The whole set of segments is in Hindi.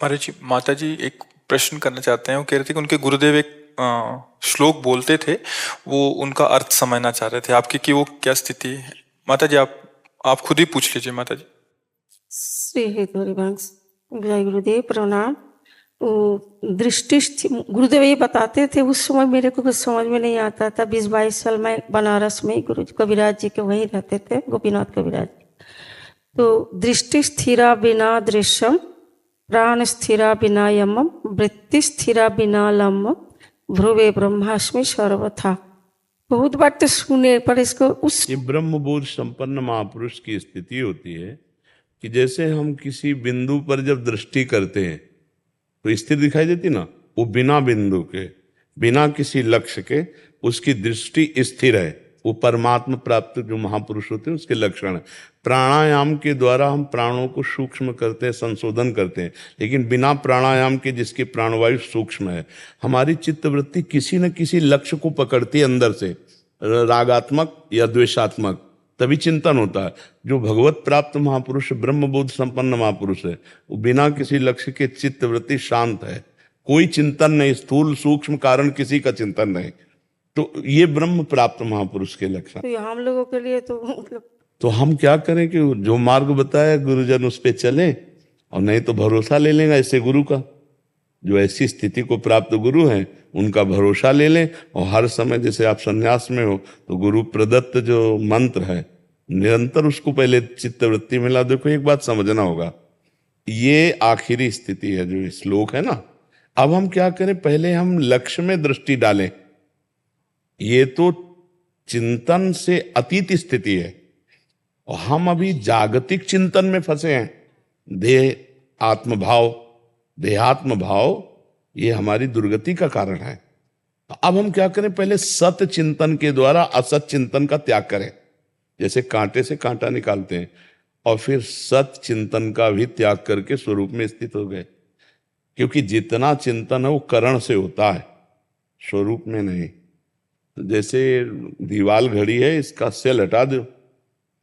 महाराज जी, माता जी एक प्रश्न करना चाहते हैं। वो कह रहे थे कि उनके गुरुदेव एक श्लोक बोलते थे, वो उनका अर्थ समझना चाह रहे थे आपकी कि वो क्या स्थिति है। माता जी आप खुद ही पूछ लीजिए माता जी। श्री हरिवंश जय गुरुदेव प्रणाम। वो दृष्टि गुरुदेव ये बताते थे, उस समय मेरे को कुछ समझ में नहीं आता था। 20-22 साल मैं बनारस में गुरु कविराज जी के वहीं रहते थे, गोपीनाथ कविराज जी। तो दृष्टि स्थिरा बिना दृश्यम, प्राण स्थिरा बिना यमम, वृत्ति स्थिरा बिना लम्ब, ध्रुवे ब्रह्मास्मि सर्वथा। बहुत बार तो सुने, पर इसको उस ये ब्रह्मबोध संपन्न महापुरुष की स्थिति होती है कि जैसे हम किसी बिंदु पर जब दृष्टि करते हैं तो स्थिर दिखाई देती ना, वो बिना बिंदु के, बिना किसी लक्ष्य के उसकी दृष्टि स्थिर है। वो परमात्मा प्राप्त जो महापुरुष होते हैं उसके लक्षण है। प्राणायाम के द्वारा हम प्राणों को सूक्ष्म करते हैं, संशोधन करते हैं, लेकिन बिना प्राणायाम के जिसकी प्राणवायु सूक्ष्म है, हमारी चित्तवृत्ति किसी न किसी लक्ष्य को पकड़ती है अंदर से, रागात्मक या द्वेषात्मक, तभी चिंतन होता है। जो भगवत प्राप्त महापुरुष, ब्रह्मबोध संपन्न महापुरुष है, वो बिना किसी लक्ष्य के चित्तवृत्ति शांत है, कोई चिंतन नहीं, स्थूल सूक्ष्म कारण किसी का चिंतन नहीं। तो ये ब्रह्म प्राप्त महापुरुष के लक्षण। तो हम लोगों के लिए तो मतलब तो हम क्या करें कि जो मार्ग बताया गुरुजन उस पे चले, और नहीं तो भरोसा ले लेंगे ऐसे गुरु का। जो ऐसी स्थिति को प्राप्त गुरु हैं उनका भरोसा ले लें, और हर समय जैसे आप संन्यास में हो तो गुरु प्रदत्त जो मंत्र है निरंतर उसको पहले चित्तवृत्ति में ला। देखो एक बात समझना होगा, ये आखिरी स्थिति है जो श्लोक है ना। अब हम क्या करें, पहले हम लक्ष्य में दृष्टि डालें। ये तो चिंतन से अतीत स्थिति है, और हम अभी जागतिक चिंतन में फंसे हैं। देह आत्मभाव, देहात्म भाव, ये हमारी दुर्गति का कारण है। तो अब हम क्या करें, पहले सत चिंतन के द्वारा असत चिंतन का त्याग करें। जैसे कांटे से कांटा निकालते हैं, और फिर सत चिंतन का भी त्याग करके स्वरूप में स्थित हो गए। क्योंकि जितना चिंतन है वो करण से होता है, स्वरूप में नहीं। जैसे दीवाल घड़ी है, इसका सेल हटा दो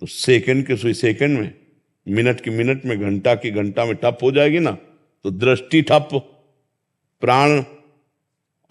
तो सेकंड के सुई सेकंड में, मिनट की मिनट में, घंटा की घंटा में ठप हो जाएगी ना। तो दृष्टि ठप, प्राण,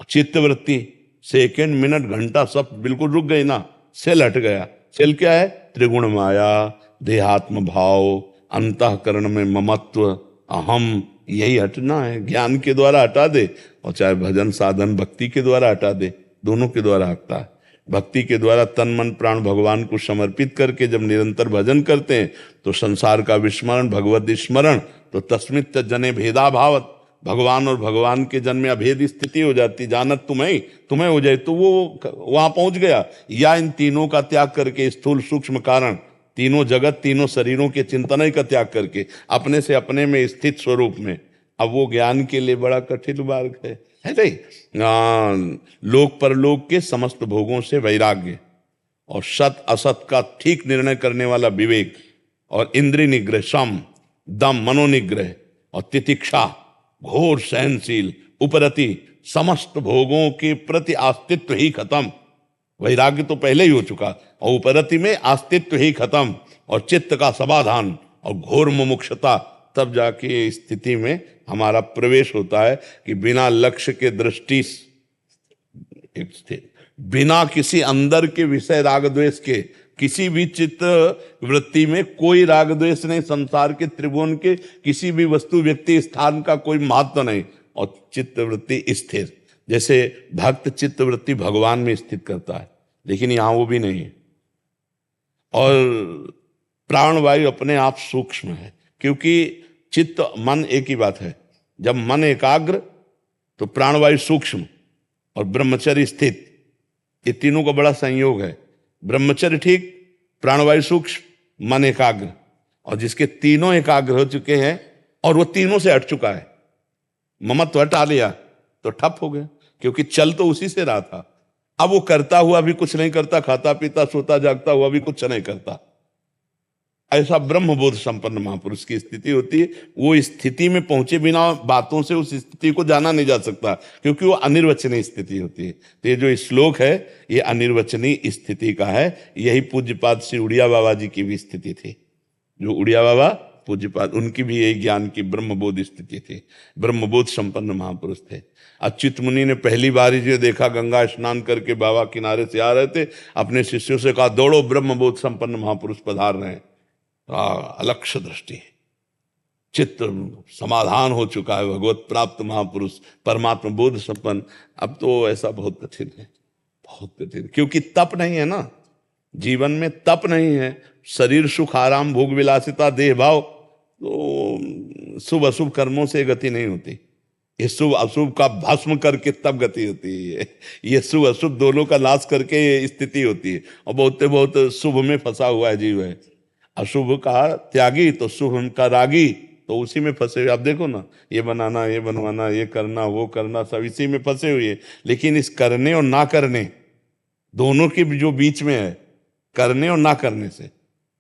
चित्तवृत्ति, सेकंड, मिनट, घंटा सब बिल्कुल रुक गई ना, सेल हट गया। सेल क्या है? त्रिगुण माया, देहात्म भाव, अंतःकरण में ममत्व, अहम, यही हटना है। ज्ञान के द्वारा हटा दे, और चाहे भजन साधन भक्ति के द्वारा हटा दे, दोनों के द्वारा हटता है। भक्ति के द्वारा तन मन प्राण भगवान को समर्पित करके जब निरंतर भजन करते हैं तो संसार का विस्मरण, भगवत स्मरण, तो तस्मित जने भेदा भावत, भगवान और भगवान के जन में अभेद स्थिति हो जाती। जानत तुम्हें हो जाए तो वो वहां पहुंच गया। या इन तीनों का त्याग करके, स्थूल सूक्ष्म कारण, तीनों जगत, तीनों शरीरों के चिंतन का त्याग करके अपने से अपने में स्थित स्वरूप में, अब वो ज्ञान के लिए बड़ा कठिन मार्ग है नहीं? लोक परलोक के समस्त भोगों से वैराग्य, और सत असत का ठीक निर्णय करने वाला विवेक, और इंद्रिय निग्रह, सम दम मनोनिग्रह, और तितिक्षा, घोर सहनशील, उपरति, समस्त भोगों के प्रति आस्तित्व ही खत्म। वैराग्य तो पहले ही हो चुका, और उपरति में आस्तित्व ही खत्म, और चित्त का समाधान, और घोर मुमुक्षता। तब जाके स्थिति में हमारा प्रवेश होता है कि बिना लक्ष्य के दृष्टि, बिना किसी अंदर के विषय राग द्वेष के, किसी भी चित्त वृत्ति में कोई राग द्वेष नहीं, संसार के त्रिभुवन के किसी भी वस्तु व्यक्ति स्थान का कोई महत्व नहीं, और चित्त वृत्ति स्थिर। जैसे भक्त चित्त वृत्ति भगवान में स्थित करता है, लेकिन यहां वो भी नहीं है। और प्राणवायु अपने आप सूक्ष्म है, क्योंकि चित्त मन एक ही बात है। जब मन एकाग्र तो प्राणवायु सूक्ष्म और ब्रह्मचर्य स्थित, ये तीनों का बड़ा संयोग है। ब्रह्मचर्य ठीक, प्राणवायु सूक्ष्म, मन एकाग्र। और जिसके तीनों एकाग्र हो चुके हैं और वो तीनों से हट चुका है, ममत्व हटा लिया, तो ठप हो गया। क्योंकि चल तो उसी से रहा था, अब वो करता हुआ भी कुछ नहीं करता, खाता पीता सोता जागता हुआ भी कुछ नहीं करता। ऐसा ब्रह्मबोध संपन्न महापुरुष की स्थिति होती है। वो स्थिति में पहुंचे बिना बातों से उस स्थिति को जाना नहीं जा सकता, क्योंकि वो अनिर्वचनीय स्थिति होती है। तो ये जो श्लोक है ये अनिर्वचनीय स्थिति का है। यही पूज्यपाद श्री उड़िया बाबा जी की भी स्थिति थी। जो उड़िया बाबा पूज्यपाद उनकी भी यही ज्ञान की ब्रह्मबोध स्थिति थी, ब्रह्मबोध संपन्न महापुरुष थे। अच्युत मुनि ने पहली बार ही जो देखा, गंगा स्नान करके बाबा किनारे से आ रहे थे, अपने शिष्यों से कहा दौड़ो ब्रह्मबोध संपन्न महापुरुष पधार रहे हैं। अलक्ष्य दृष्टि, चित्त समाधान हो चुका है, भगवत प्राप्त महापुरुष परमात्मा बोध संपन्न। अब तो ऐसा बहुत कठिन है, बहुत कठिन, क्योंकि तप नहीं है ना, जीवन में तप नहीं है। शरीर सुख आराम भोग विलासिता देह भाव, तो शुभ अशुभ कर्मों से गति नहीं होती। ये शुभ अशुभ का भस्म करके तब गति होती है, ये शुभ अशुभ दोनों का नाश करके ये स्थिति होती है। और बहुत शुभ में फंसा हुआ है जीव है, अशुभ का त्यागी तो शुभ का रागी, तो उसी में फंसे हुए। आप देखो ना, ये बनाना, ये बनवाना, ये करना, वो करना, सब इसी में फंसे हुए। लेकिन इस करने और ना करने दोनों के जो बीच में है, करने और ना करने से,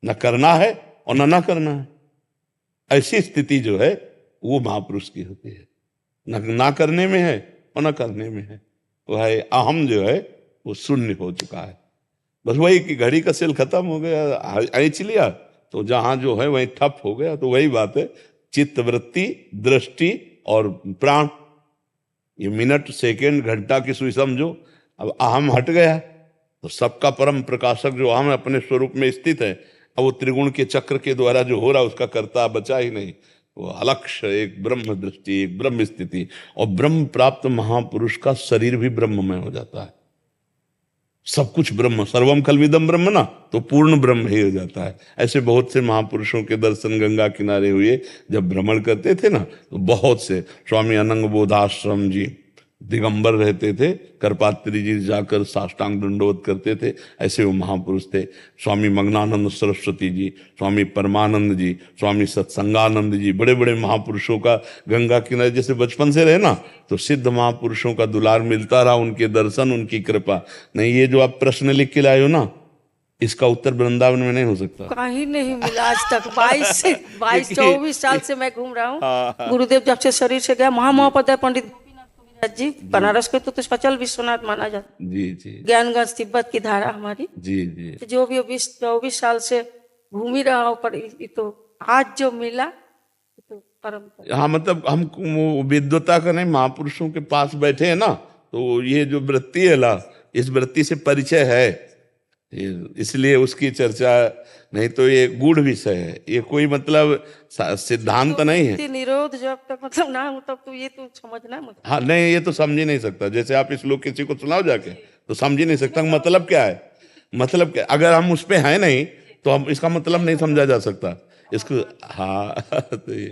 न करना है और ना करना है, ऐसी स्थिति जो है वो महापुरुष की होती है। ना करने में है और ना करने में है, वो है अहम जो है वो शून्य हो चुका है। बस वही कि घड़ी का सेल खत्म हो गया, ऐच लिया तो जहां जो है वही ठप हो गया। तो वही बात है, चित्त वृत्ति दृष्टि और प्राण, ये मिनट सेकंड घंटा की सुई समझो। अब अहम हट गया तो सबका परम प्रकाशक जो अहम अपने स्वरूप में स्थित है, अब वो त्रिगुण के चक्र के द्वारा जो हो रहा है उसका कर्ता बचा ही नहीं। वो अलक्ष्य एक ब्रह्म दृष्टि, एक ब्रह्म स्थिति। और ब्रह्म प्राप्त महापुरुष का शरीर भी ब्रह्ममय हो जाता है, सब कुछ ब्रह्म, सर्वम खल्विदम ब्रह्म ना, तो पूर्ण ब्रह्म ही हो जाता है। ऐसे बहुत से महापुरुषों के दर्शन गंगा किनारे हुए, जब भ्रमण करते थे ना, तो बहुत से स्वामी अनंग बोधाश्रम जी दिगंबर रहते थे, करपात्री जी जाकर साष्टांग दंडवत करते थे, ऐसे वो महापुरुष थे। स्वामी मग्नानंद सरस्वती जी, स्वामी परमानंद जी, स्वामी सत्संगानंद जी, बड़े बड़े महापुरुषों का गंगा किनारे जैसे बचपन से रहे ना, तो सिद्ध महापुरुषों का दुलार मिलता रहा, उनके दर्शन, उनकी कृपा। नहीं, ये जो आप प्रश्न लिख के लाए हो ना, इसका उत्तर वृंदावन में नहीं हो सकता, कहीं नहीं मिला आज तक। 22-24 साल से मैं घूम रहा हूँ। गुरुदेव जब से शरीर से गया, महामहोपाध्याय पंडित गोपीनाथ कविराज जी बनारस के तो सचल विश्वनाथ माना जाता। जी जी, ज्ञानगंज तिब्बत की धारा हमारी। जी जी, तो जो भी 24 साल से घूम ही रहा हूँ, पर ये तो आज जो मिला तो परम। हाँ, मतलब हम वो विद्वता का नहीं, महापुरुषों के पास बैठे हैं ना, तो ये जो वृत्ति है ला, इस वृत्ति से परिचय है, इसलिए उसकी चर्चा। नहीं तो ये गूढ़ विषय है, ये कोई मतलब सिद्धांत नहीं है। निरोध जब तक मतलब ना हो तब तो ये तो समझना मतलब। हाँ नहीं, ये तो समझ ही नहीं सकता। जैसे आप इस लोग किसी को सुनाओ जाके तो समझ ही नहीं सकता मतलब क्या है, मतलब क्या, अगर हम उस पे हैं नहीं तो हम इसका मतलब नहीं समझा जा सकता इसको। हाँ तो ये